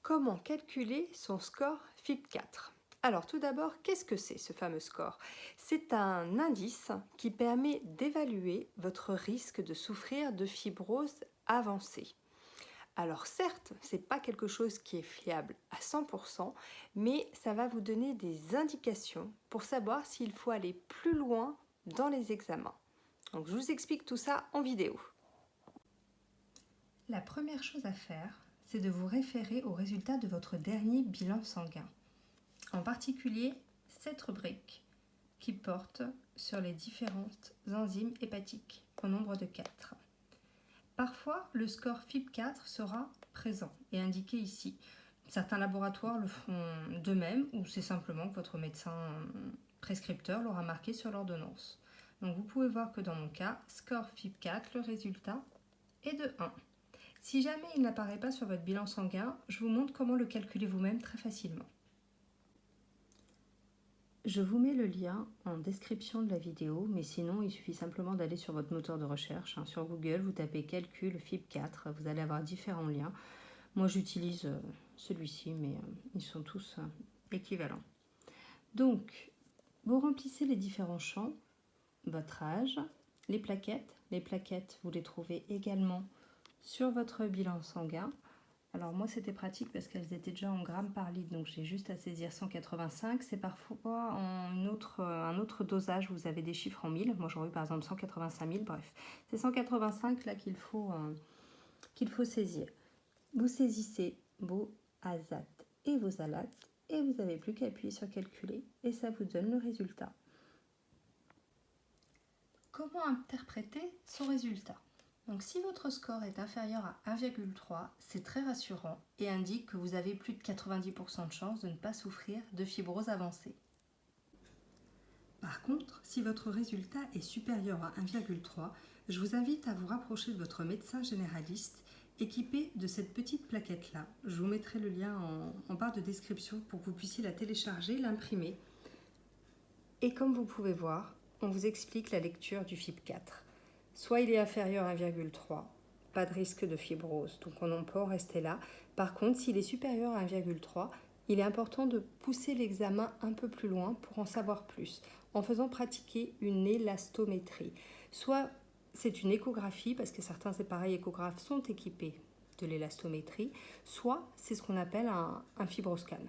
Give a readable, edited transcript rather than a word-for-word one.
Comment calculer son score FIB4? Alors tout d'abord, qu'est-ce que c'est ce fameux score? C'est un indice qui permet d'évaluer votre risque de souffrir de fibrose avancée. Alors certes, ce n'est pas quelque chose qui est fiable à 100%, mais ça va vous donner des indications pour savoir s'il faut aller plus loin dans les examens. Donc je vous explique tout ça en vidéo. La première chose à faire, c'est de vous référer aux résultats de votre dernier bilan sanguin. En particulier, cette rubrique qui porte sur les différentes enzymes hépatiques, au nombre de 4. Parfois, le score FIB4 sera présent et indiqué ici. Certains laboratoires le font d'eux-mêmes ou c'est simplement que votre médecin prescripteur l'aura marqué sur l'ordonnance. Donc vous pouvez voir que dans mon cas, score FIB4, le résultat est de 1. Si jamais il n'apparaît pas sur votre bilan sanguin, je vous montre comment le calculer vous-même très facilement. Je vous mets le lien en description de la vidéo, mais sinon il suffit simplement d'aller sur votre moteur de recherche. Sur Google, vous tapez calcul FIB4, vous allez avoir différents liens. Moi j'utilise celui-ci, mais ils sont tous équivalents. Donc, vous remplissez les différents champs, votre âge, les plaquettes. Les plaquettes, vous les trouvez également sur votre bilan sanguin. Alors moi c'était pratique parce qu'elles étaient déjà en grammes par litre, donc j'ai juste à saisir 185. C'est parfois un autre dosage, vous avez des chiffres en 1000. Moi j'aurais eu par exemple 185 000, bref. C'est 185 là qu'il faut saisir. Vous saisissez vos azates et vos alates et vous n'avez plus qu'à appuyer sur calculer et ça vous donne le résultat. Comment interpréter son résultat ? Donc si votre score est inférieur à 1,3, c'est très rassurant et indique que vous avez plus de 90% de chances de ne pas souffrir de fibrose avancée. Par contre, si votre résultat est supérieur à 1,3, je vous invite à vous rapprocher de votre médecin généraliste équipé de cette petite plaquette-là. Je vous mettrai le lien en barre de description pour que vous puissiez la télécharger, l'imprimer. Et comme vous pouvez voir, on vous explique la lecture du FIB4. Soit il est inférieur à 1,3, pas de risque de fibrose, donc on peut en rester là. Par contre, s'il est supérieur à 1,3, il est important de pousser l'examen un peu plus loin pour en savoir plus, en faisant pratiquer une élastométrie. Soit c'est une échographie, parce que certains appareils échographes sont équipés de l'élastométrie, soit c'est ce qu'on appelle un fibroscan.